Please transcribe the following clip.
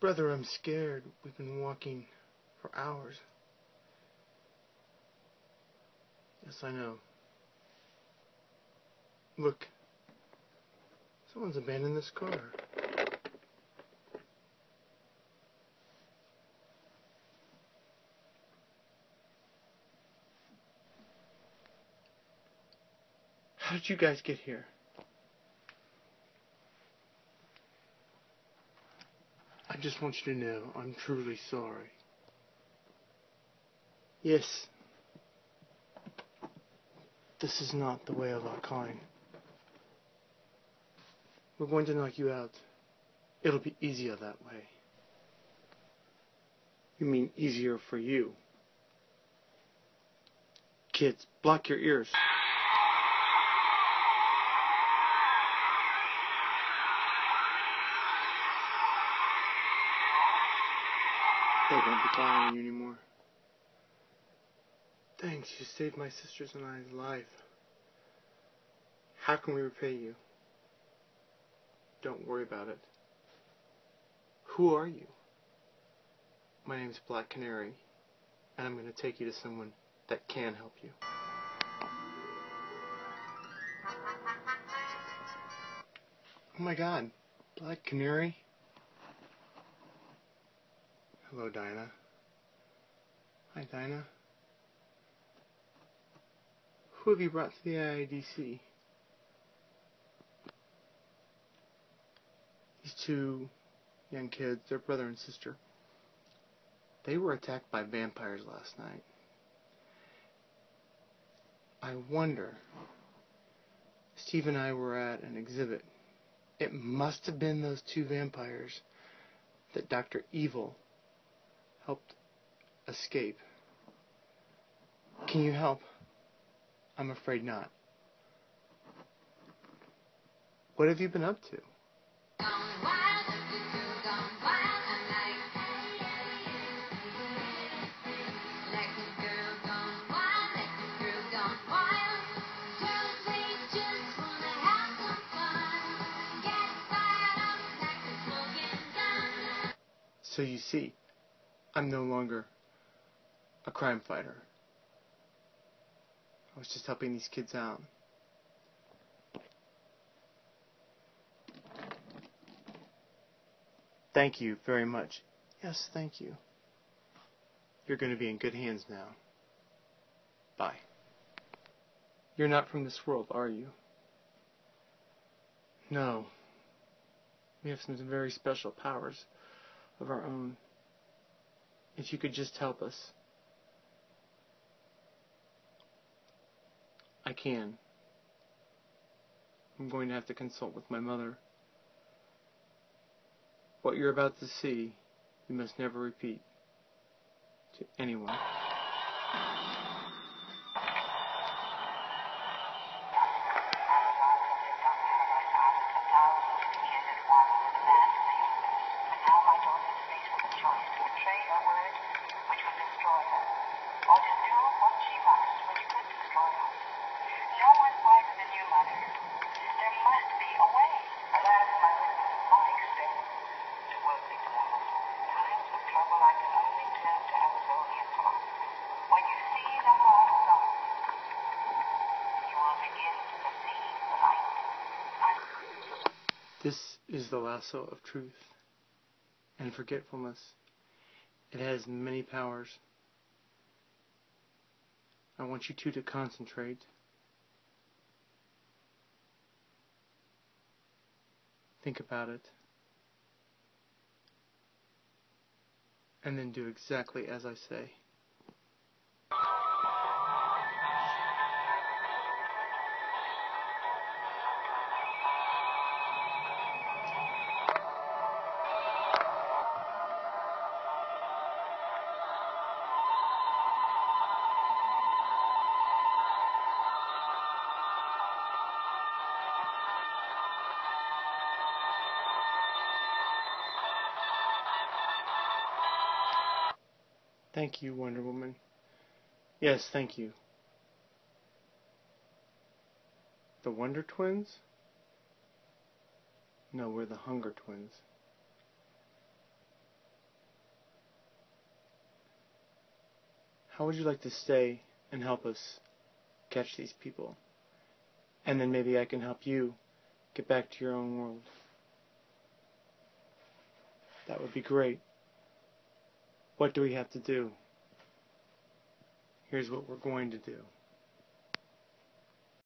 Brother, I'm scared. We've been walking for hours. Yes, I know. Look. Someone's abandoned this car. How did you guys get here? I just want you to know I'm truly sorry. Yes. This is not the way of our kind. We're going to knock you out. It'll be easier that way. You mean easier for you? Kids, block your ears. They won't be bothering you anymore. Thanks, you saved my sister's and I's life. How can we repay you? Don't worry about it. Who are you? My name's Black Canary, and I'm going to take you to someone that can help you. Oh my God, Black Canary? Hello, Dinah. Hi, Dinah. Who have you brought to the IIDC? These two young kids, their brother and sister. They were attacked by vampires last night. I wonder, Steve and I were at an exhibit. It must have been those two vampires that Dr. Evil helped escape. Can you help? I'm afraid not. What have you been up to? So you see, I'm no longer a crime fighter. I was just helping these kids out. Thank you very much. Yes, thank you. You're going to be in good hands now. Bye. You're not from this world, are you? No. We have some very special powers of our own. If you could just help us. I can. I'm going to have to consult with my mother. What you're about to see, you must never repeat to anyone. This is the lasso of truth and forgetfulness. It has many powers. I want you two to concentrate. Think about it. And then do exactly as I say. Thank you, Wonder Woman. Yes, thank you. The Wonder Twins? No, we're the Hunger Twins. how would you like to stay and help us catch these people? And then maybe I can help you get back to your own world. That would be great. What do we have to do? Here's what we're going to do.